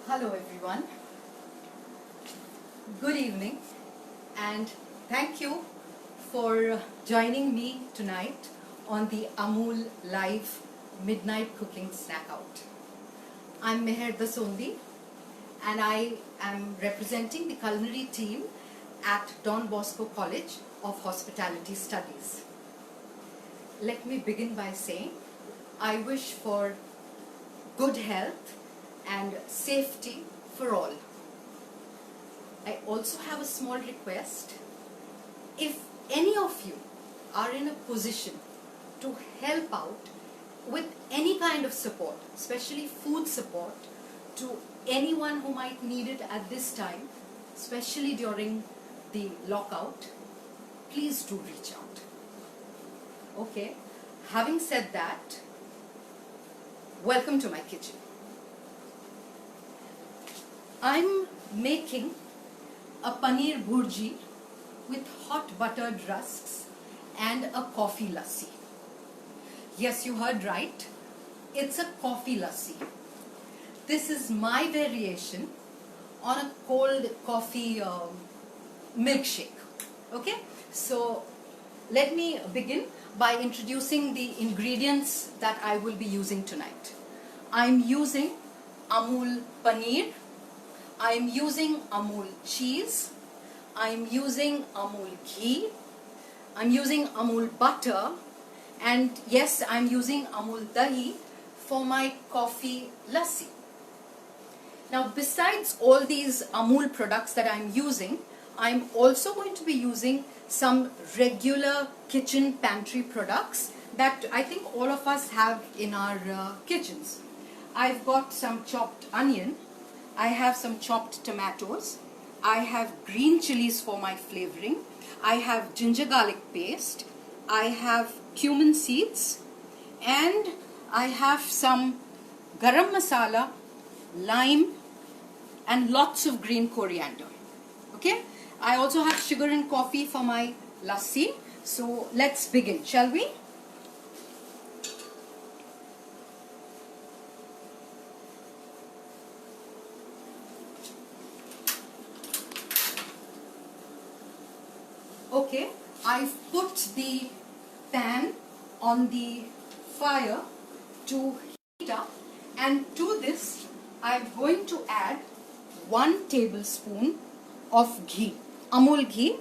Hello everyone, good evening and thank you for joining me tonight on the Amul Live Midnight Cooking Snack Out. I'm Meher Dasondi and I am representing the culinary team at Don Bosco College of Hospitality Studies. Let me begin by saying I wish for good health and safety for all. I also have a small request. If any of you are in a position to help out with any kind of support, especially food support, to anyone who might need it at this time, especially during the lockout, please do reach out. Okay, having said that, welcome to my kitchen. I'm making a paneer bhurji with hot buttered rusks and a coffee lassi. Yes, you heard right. It's a coffee lassi. This is my variation on a cold coffee milkshake. Okay, so let me begin by introducing the ingredients that I will be using tonight. I'm using Amul paneer. I'm using Amul cheese, I'm using Amul ghee, I'm using Amul butter, and yes, I'm using Amul dahi for my coffee lassi. Now, besides all these Amul products that I'm using, I'm also going to be using some regular kitchen pantry products that I think all of us have in our kitchens. I've got some chopped onion, I have some chopped tomatoes, I have green chilies for my flavoring, I have ginger garlic paste, I have cumin seeds, and I have some garam masala, lime, and lots of green coriander. Okay, I also have sugar and coffee for my lassi. So let's begin, shall we? Okay, I've put the pan on the fire to heat up, and to this I'm going to add 1 tablespoon of ghee, Amul ghee.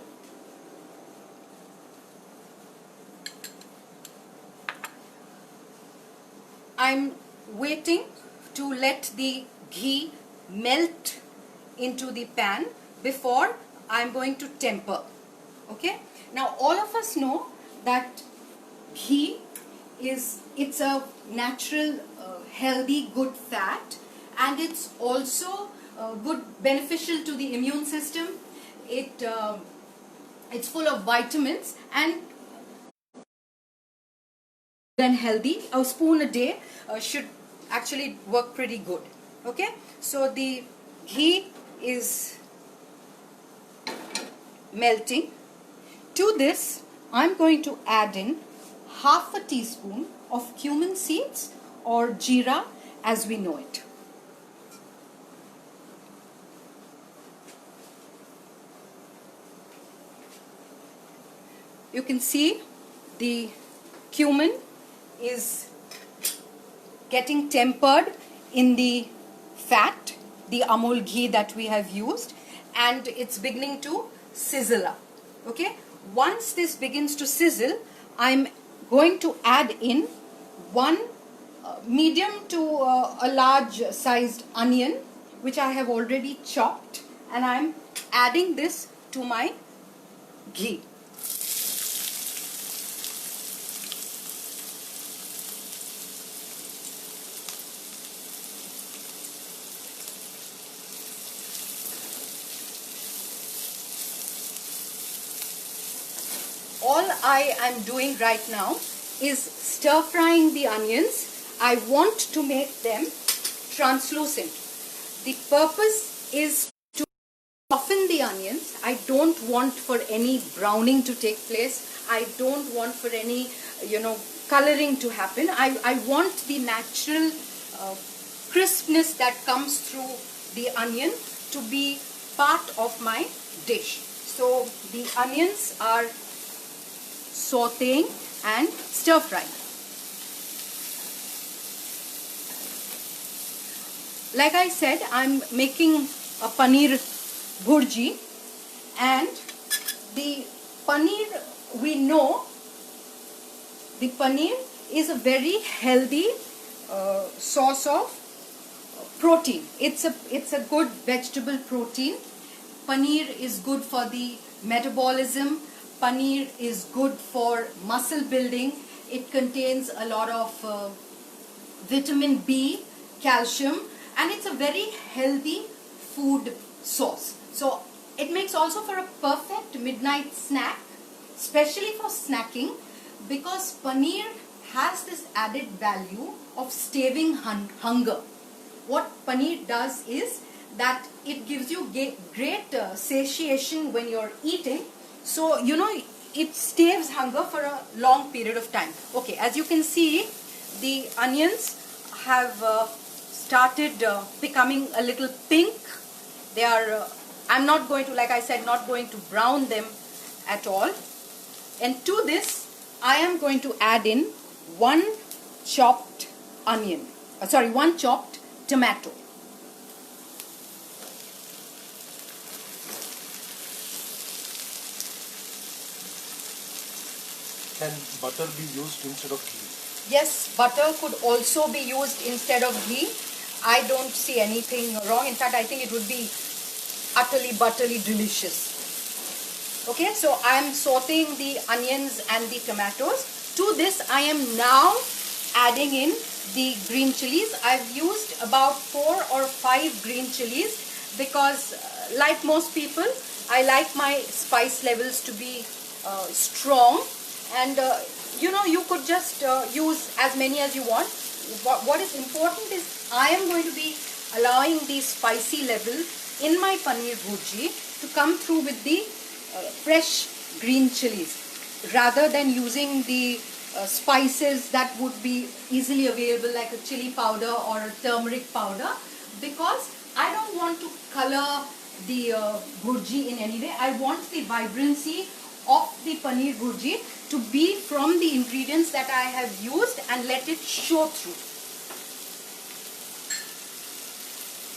I'm waiting to let the ghee melt into the pan before I'm going to temper. Okay, now all of us know that ghee it's a natural healthy good fat, and it's also good beneficial to the immune system. It's full of vitamins and then healthy. A spoon a day should actually work pretty good. Okay, so the ghee is melting. To this, I'm going to add in half a teaspoon of cumin seeds or jeera as we know it. You can see the cumin is getting tempered in the fat, the Amul ghee that we have used, and it's beginning to sizzle up. Okay, once this begins to sizzle, I'm going to add in 1 medium to a large sized onion, which I have already chopped, and I'm adding this to my ghee. All I am doing right now is stir frying the onions. I want to make them translucent. The purpose is to soften the onions. I don't want for any browning to take place. I don't want for any, coloring to happen. I want the natural crispness that comes through the onion to be part of my dish. So the onions are sauteing and stir frying. Like I said, I'm making a paneer bhurji, and the paneer, we know the paneer is a very healthy source of protein. It's a good vegetable protein. Paneer is good for the metabolism. Paneer is good for muscle building. It contains a lot of vitamin B, calcium, and it's a very healthy food source. So it makes also for a perfect midnight snack, especially for snacking, because paneer has this added value of staving hunger. What paneer does is that it gives you great satiation when you're eating. So, you know, it staves hunger for a long period of time. Okay, as you can see, the onions have started becoming a little pink. They are, I'm not going to, like I said, not going to brown them at all. And to this, I am going to add in one chopped tomato. Can butter be used instead of ghee? Yes, butter could also be used instead of ghee. I don't see anything wrong. In fact, I think it would be utterly buttery delicious. Okay, so I am sauteing the onions and the tomatoes. To this, I am now adding in the green chilies. I've used about 4 or 5 green chilies because, like most people, I like my spice levels to be strong. And you know, you could just use as many as you want. What is important is I am going to be allowing the spicy level in my paneer bhurji to come through with the fresh green chilies, rather than using the spices that would be easily available, like a chili powder or a turmeric powder, because I don't want to color the bhurji in any way. I want the vibrancy of the paneer bhurji to be from the ingredients that I have used and let it show through.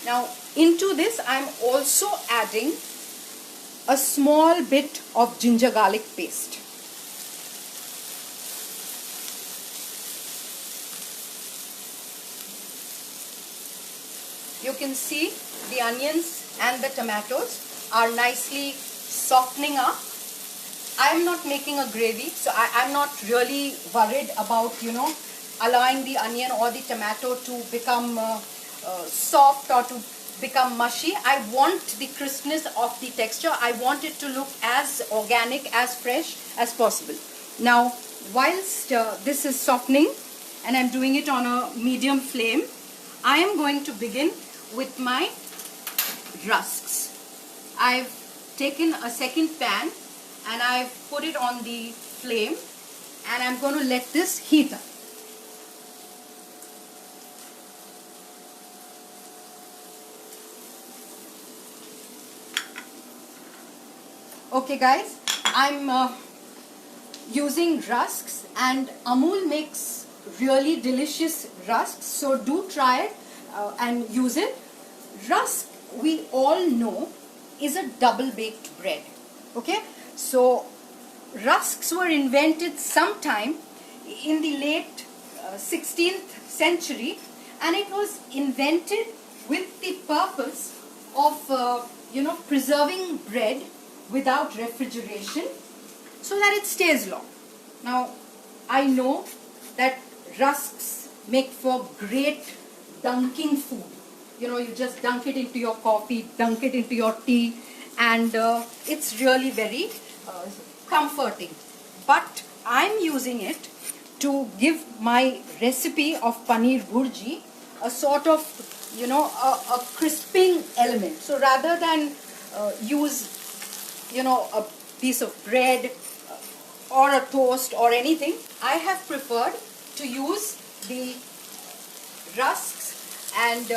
Now into this I am also adding a small bit of ginger garlic paste. You can see the onions and the tomatoes are nicely softening up. I am not making a gravy, so I am not really worried about, you know, allowing the onion or the tomato to become soft or to become mushy. I want the crispness of the texture. I want it to look as organic, as fresh as possible. Now, whilst this is softening and I'm doing it on a medium flame, I am going to begin with my rusks. I've taken a second pan and I've put it on the flame and I'm going to let this heat up. Okay guys, I'm using rusks, and Amul makes really delicious rusks, so do try it and use it. Rusk, we all know, is a double baked bread. Okay, so rusks were invented sometime in the late 16th century, and it was invented with the purpose of you know, preserving bread without refrigeration so that it stays long. Now I know that rusks make for great dunking food. You know, you just dunk it into your coffee, dunk it into your tea, and it's really very comforting. But I'm using it to give my recipe of paneer bhurji a sort of, you know, a crisping element. So rather than use, you know, a piece of bread or a toast or anything, I have preferred to use the rusks and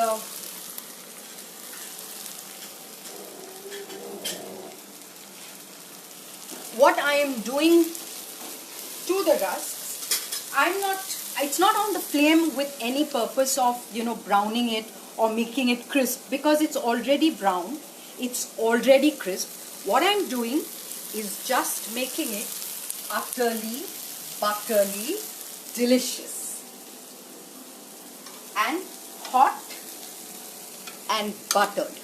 what I am doing to the rusks, it's not on the flame with any purpose of, browning it or making it crisp, because it's already brown, it's already crisp. What I'm doing is just making it utterly, butterly delicious and hot and buttered.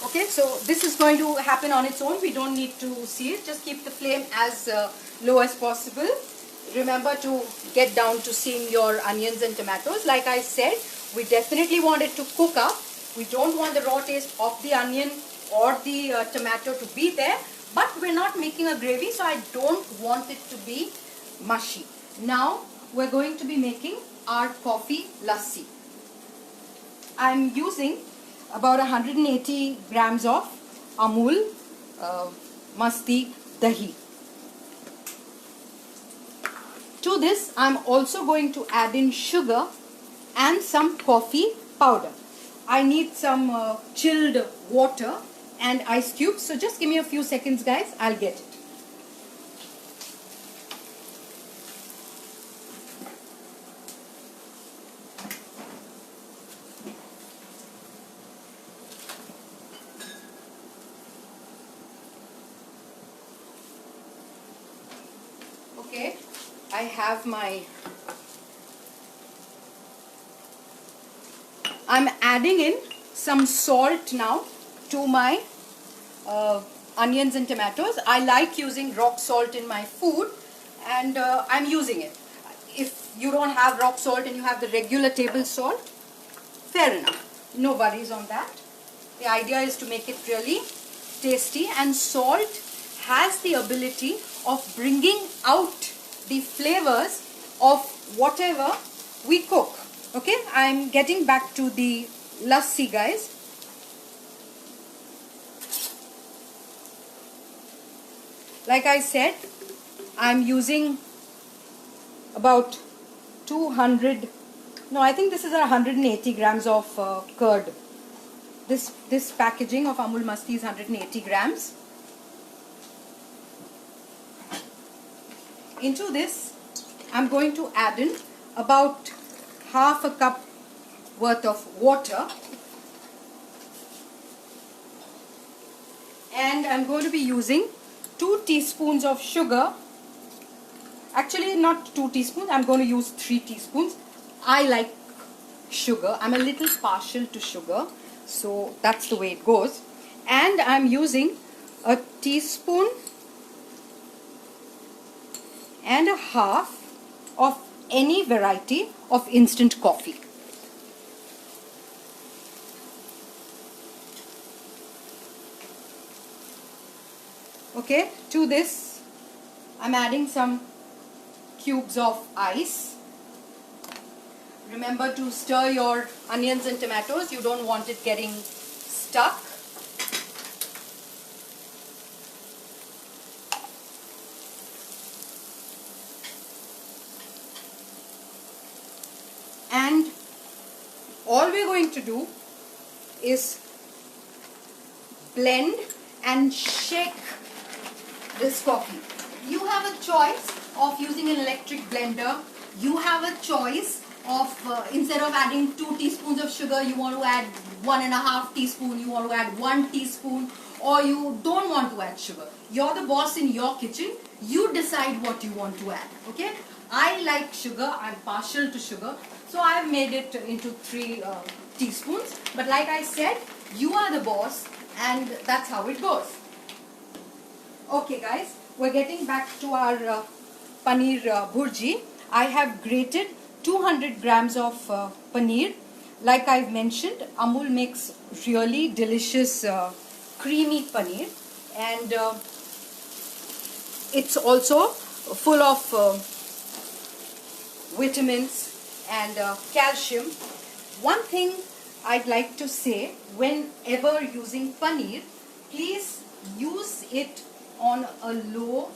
Okay, so this is going to happen on its own. We don't need to see it. Just keep the flame as low as possible. Remember to get down to seeing your onions and tomatoes. Like I said, we definitely want it to cook up. We don't want the raw taste of the onion or the tomato to be there. But we're not making a gravy, so I don't want it to be mushy. Now, we're going to be making our coffee lassi. I'm using about 180 grams of Amul Masti Dahi. To this, I'm also going to add in sugar and some coffee powder. I need some chilled water and ice cubes. So just give me a few seconds, guys. I'll get it. Okay, I have I'm adding in some salt now to my onions and tomatoes. I like using rock salt in my food, and I'm using it. If you don't have rock salt and you have the regular table salt, fair enough. No worries on that. The idea is to make it really tasty, and salt has the ability of bringing out the flavors of whatever we cook. Okay, I'm getting back to the lassi, guys. Like I said, I'm using about 200, no, I think this is 180 grams of curd. This packaging of Amul Masti is 180 grams. Into this, I'm going to add in about half a cup worth of water, and I'm going to be using 2 teaspoons of sugar. Actually, not 2 teaspoons, I'm going to use 3 teaspoons. I like sugar. I'm a little partial to sugar, so that's the way it goes. And I'm using a teaspoon and a half of any variety of instant coffee. Okay, to this I'm adding some cubes of ice. Remember to stir your onions and tomatoes. You don't want it getting stuck. And all we're going to do is blend and shake this coffee. You have a choice of using an electric blender. You have a choice of, instead of adding 2 teaspoons of sugar, you want to add 1.5 teaspoon, you want to add 1 teaspoon, or you don't want to add sugar. You're the boss in your kitchen. You decide what you want to add. Okay? I like sugar. I'm partial to sugar. So I've made it into 3 teaspoons. But like I said, you are the boss, and that's how it goes. Okay guys, we're getting back to our paneer bhurji. I have grated 200 grams of paneer. Like I've mentioned, Amul makes really delicious creamy paneer, and it's also full of vitamins and calcium. One thing I'd like to say, whenever using paneer, please use it on a low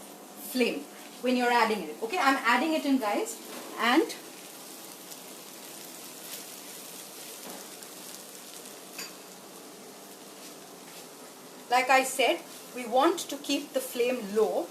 flame when you're adding it. Okay, I'm adding it in, guys, and like I said, we want to keep the flame low.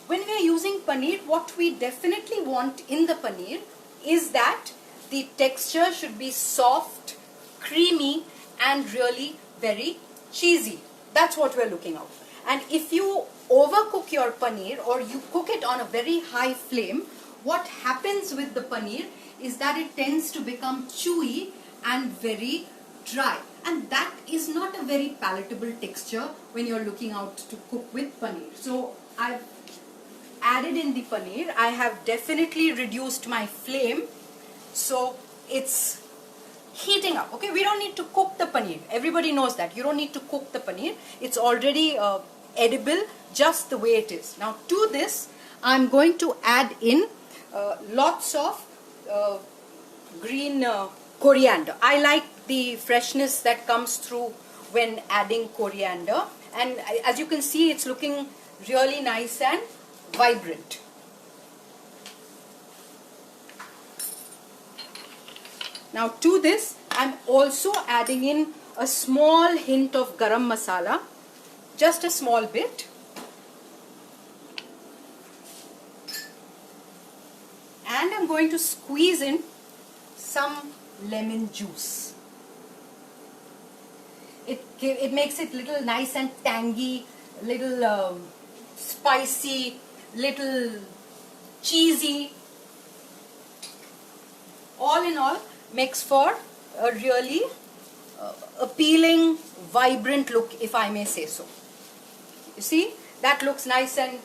When we are using paneer, what we definitely want in the paneer is that the texture should be soft, creamy, and really very cheesy. That's what we're looking out. And if you overcook your paneer or you cook it on a very high flame, what happens with the paneer is that it tends to become chewy and very dry. And that is not a very palatable texture when you're looking out to cook with paneer. So I've added in the paneer. I have definitely reduced my flame. So it's heating up. Okay, we don't need to cook the paneer. Everybody knows that. You don't need to cook the paneer. It's already edible just the way it is. Now to this, I'm going to add in lots of green coriander. I like the freshness that comes through when adding coriander, and as you can see, it's looking really nice and vibrant. Now to this, I'm also adding in a small hint of garam masala, just a small bit. And I'm going to squeeze in some lemon juice. It makes it little nice and tangy, little spicy, little cheesy. All in all, makes for a really appealing, vibrant look, if I may say so. You see, that looks nice and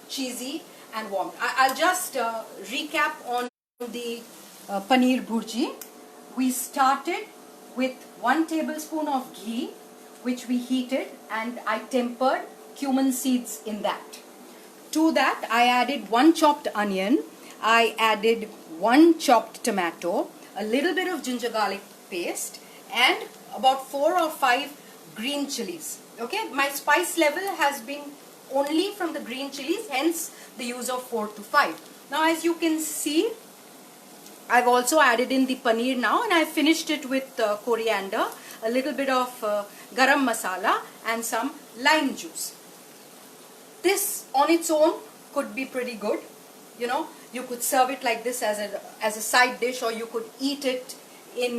cheesy and warm. I'll just recap on the paneer bhurji. We started with 1 tablespoon of ghee, which we heated, and I tempered cumin seeds in that. To that, I added 1 chopped onion, I added 1 chopped tomato, a little bit of ginger garlic paste, and about 4 or 5 green chilies. Okay, my spice level has been only from the green chilies, hence the use of 4 to 5. Now as you can see, I've also added in the paneer now, and I've finished it with coriander, a little bit of garam masala, and some lime juice. This on its own could be pretty good. You know, you could serve it like this as a side dish, or you could eat it in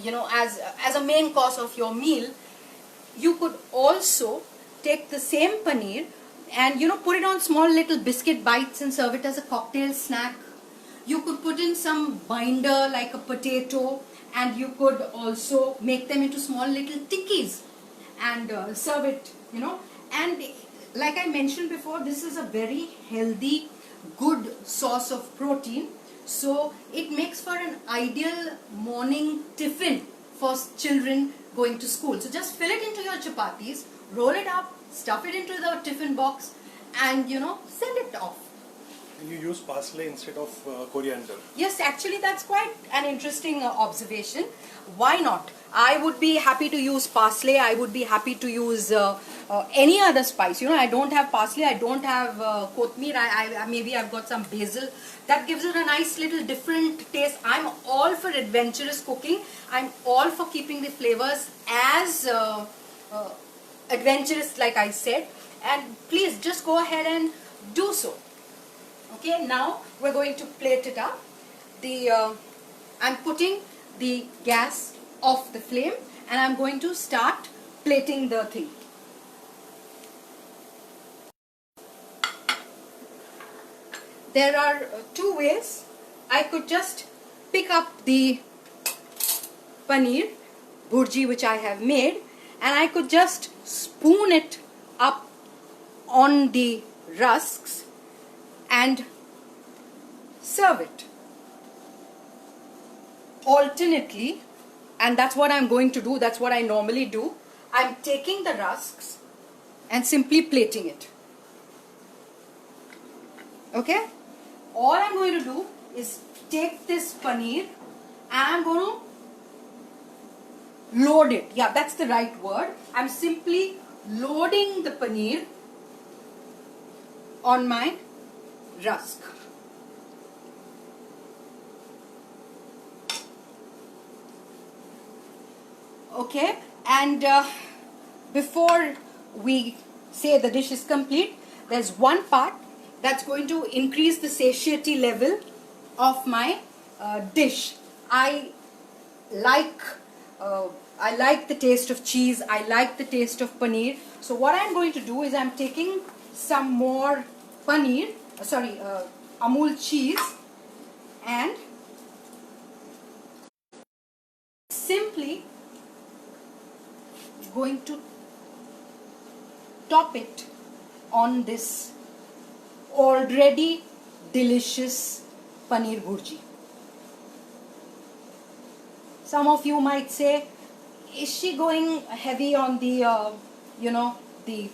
you know, as a main course of your meal. You could also take the same paneer and, you know, put it on small little biscuit bites and serve it as a cocktail snack. You could put in some binder like a potato, and you could also make them into small little tikkis and serve it, you know. And like I mentioned before, this is a very healthy, good source of protein. So it makes for an ideal morning tiffin for children going to school. So just fill it into your chapatis, roll it up, stuff it into the tiffin box, and, you know, send it off. And you use parsley instead of coriander. Yes, actually that's quite an interesting observation. Why not? I would be happy to use parsley. I would be happy to use any other spice. You know, I don't have parsley. I don't have kothmeer. Maybe I've got some basil. That gives it a nice little different taste. I'm all for adventurous cooking. I'm all for keeping the flavors as adventurous, like I said. And please just go ahead and do so. Okay, now we're going to plate it up. I'm putting the gas off the flame, and I'm going to start plating the thing. There are 2 ways. I could just pick up the paneer bhurji which I have made, and I could just spoon it up on the rusks and serve it alternately, and that's what I'm going to do. That's what I normally do. I'm taking the rusks and simply plating it. Okay, all I'm going to do is take this paneer and I'm going to load it. Yeah, that's the right word. I'm simply loading the paneer on my rusk. Okay, and before we say the dish is complete, there's one part that's going to increase the satiety level of my dish. I like the taste of cheese. I like the taste of paneer. So what I'm going to do is I'm taking some more paneer, Amul cheese, and simply going to top it on this already delicious paneer bhurji. Some of you might say, is she going heavy on the the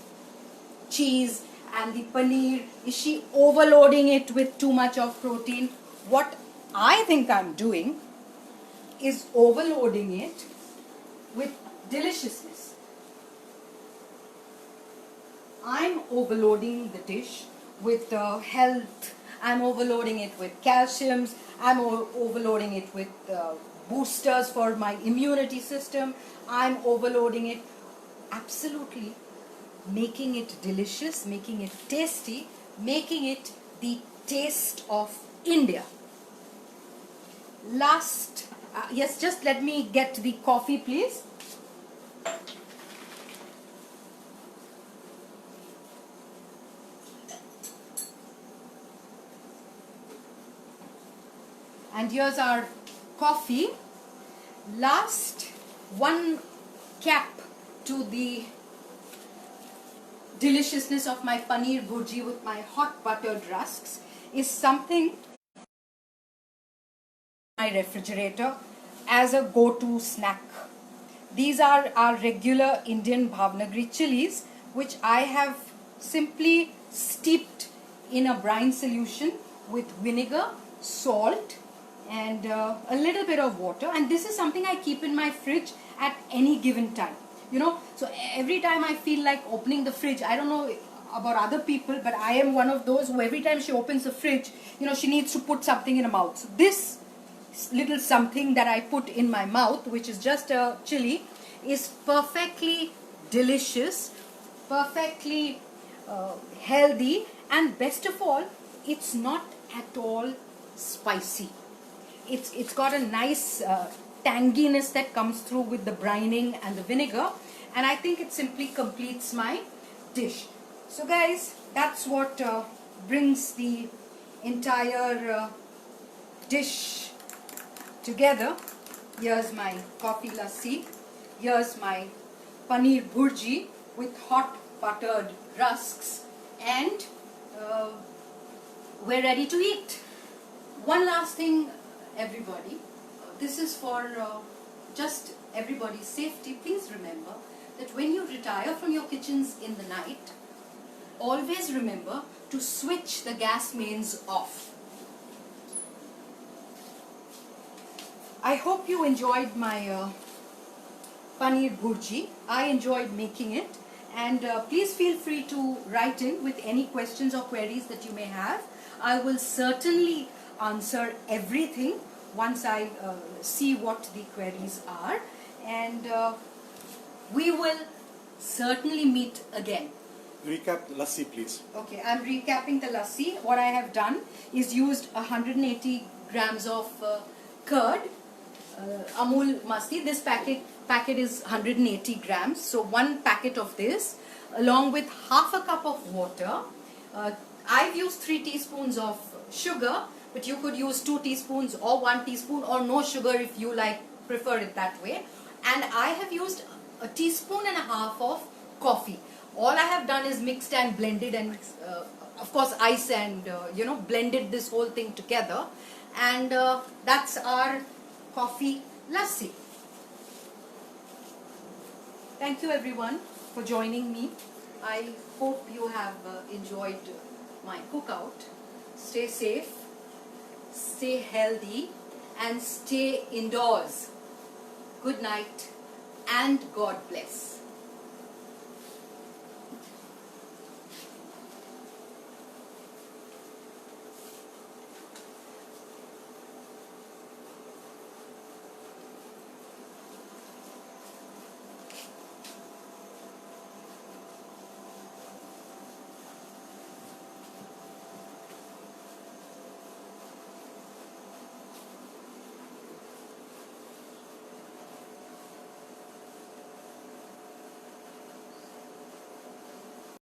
cheese and the paneer? Is she overloading it with too much of protein? What I think I'm doing is overloading it with deliciousness. I'm overloading the dish with health. I'm overloading it with calciums. I'm overloading it with boosters for my immunity system. I'm overloading it, absolutely making it delicious, making it tasty, making it the taste of India. Last, yes, just let me get the coffee, please. And here's our coffee. Last, one cap to the deliciousness of my paneer bhurji with my hot buttered rusks is something in my refrigerator as a go-to snack. These are our regular Indian Bhavnagari chilies, which I have simply steeped in a brine solution with vinegar, salt, and a little bit of water. And this is something I keep in my fridge at any given time. So every time I feel like opening the fridge, I don't know about other people, but I am one of those who every time she opens the fridge, she needs to put something in her mouth. So this little something that I put in my mouth, which is just a chili, is perfectly delicious, perfectly healthy, and best of all, it's not at all spicy. It's got a nice tanginess that comes through with the brining and the vinegar, and I think it simply completes my dish. So guys, that's what brings the entire dish together. Here's my coffee lassi, here's my paneer bhurji with hot buttered rusks, and we're ready to eat. One last thing, everybody, this is for just everybody's safety. Please remember that when you retire from your kitchens in the night, always remember to switch the gas mains off. I hope you enjoyed my paneer bhurji. I enjoyed making it, and please feel free to write in with any questions or queries that you may have. I will certainly answer everything once I see what the queries are, and we will certainly meet again. Recap the lassi, please. Okay, I'm recapping the lassi. What I have done is used 180 grams of curd, Amul Masti. This packet is 180 grams. So one packet of this, along with half a cup of water. I've used 3 teaspoons of sugar, but you could use 2 teaspoons or 1 teaspoon or no sugar if you prefer it that way. And I have used a teaspoon and a half of coffee. All I have done is mixed and blended, and of course ice, and blended this whole thing together, and that's our coffee lassi. Thank you everyone for joining me. I hope you have enjoyed my cookout. Stay safe, stay healthy, and stay indoors. Good night and God bless.